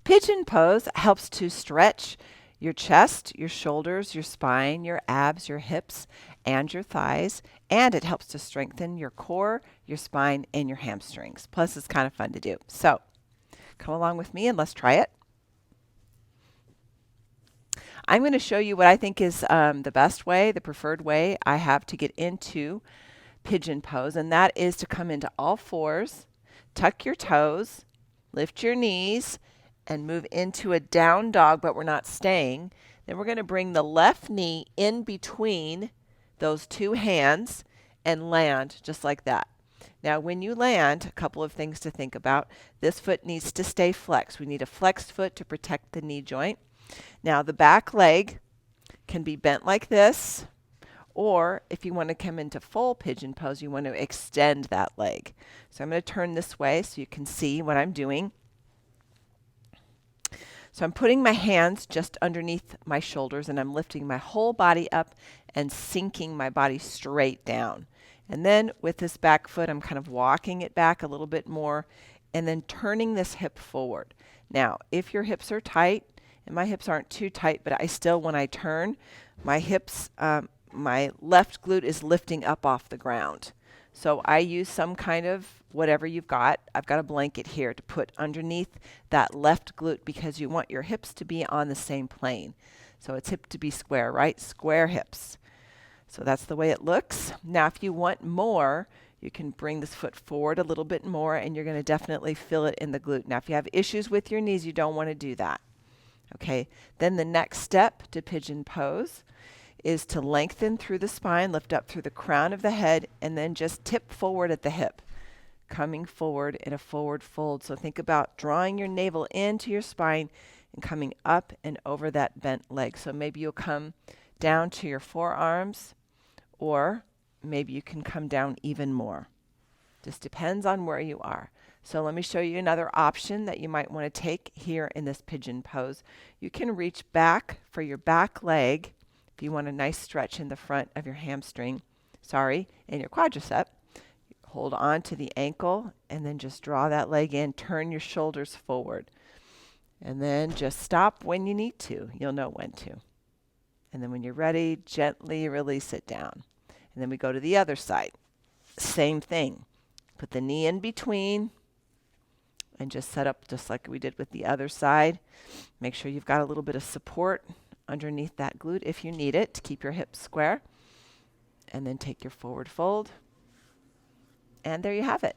Pigeon pose helps to stretch your chest, your shoulders, your spine, your abs, your hips, and your thighs, and it helps to strengthen your core, your spine, and your hamstrings. Plus, it's kind of fun to do. So, come along with me and let's try it. I'm going to show you what I think is the best way, the preferred way I have to get into pigeon pose, and that is to come into all fours, tuck your toes, lift your knees, and move into a down dog, but we're not staying. Then we're going to bring the left knee in between those two hands and land just like that. Now, when you land, a couple of things to think about. This foot needs to stay flexed. We need a flexed foot to protect the knee joint. Now, the back leg can be bent like this, or if you want to come into full pigeon pose, you want to extend that leg. So I'm going to turn this way so you can see what I'm doing. So I'm putting my hands just underneath my shoulders and I'm lifting my whole body up and sinking my body straight down. And then with this back foot, I'm kind of walking it back a little bit more and then turning this hip forward. Now, if your hips are tight, and my hips aren't too tight, but I still, when I turn, my hips, my left glute is lifting up off the ground. So I use some kind of whatever you've got. I've got a blanket here to put underneath that left glute because you want your hips to be on the same plane. So it's hip to be square, right? Square hips. So that's the way it looks. Now, if you want more, you can bring this foot forward a little bit more and you're going to definitely feel it in the glute. Now, if you have issues with your knees, you don't want to do that. Okay, then the next step to pigeon pose is to lengthen through the spine, lift up through the crown of the head, and then just tip forward at the hip, coming forward in a forward fold. So think about drawing your navel into your spine and coming up and over that bent leg. So maybe you'll come down to your forearms, or maybe you can come down even more. Just depends on where you are. So let me show you another option that you might want to take here in this pigeon pose. You can reach back for your back leg if you want a nice stretch in the front of your hamstring, and your quadricep. Hold on to the ankle and then just draw that leg in, turn your shoulders forward. And then just stop when you need to. You'll know when to. And then when you're ready, gently release it down. And then we go to the other side. Same thing. Put the knee in between and just set up just like we did with the other side. Make sure you've got a little bit of support underneath that glute if you need it to keep your hips square. And then take your forward fold. And there you have it.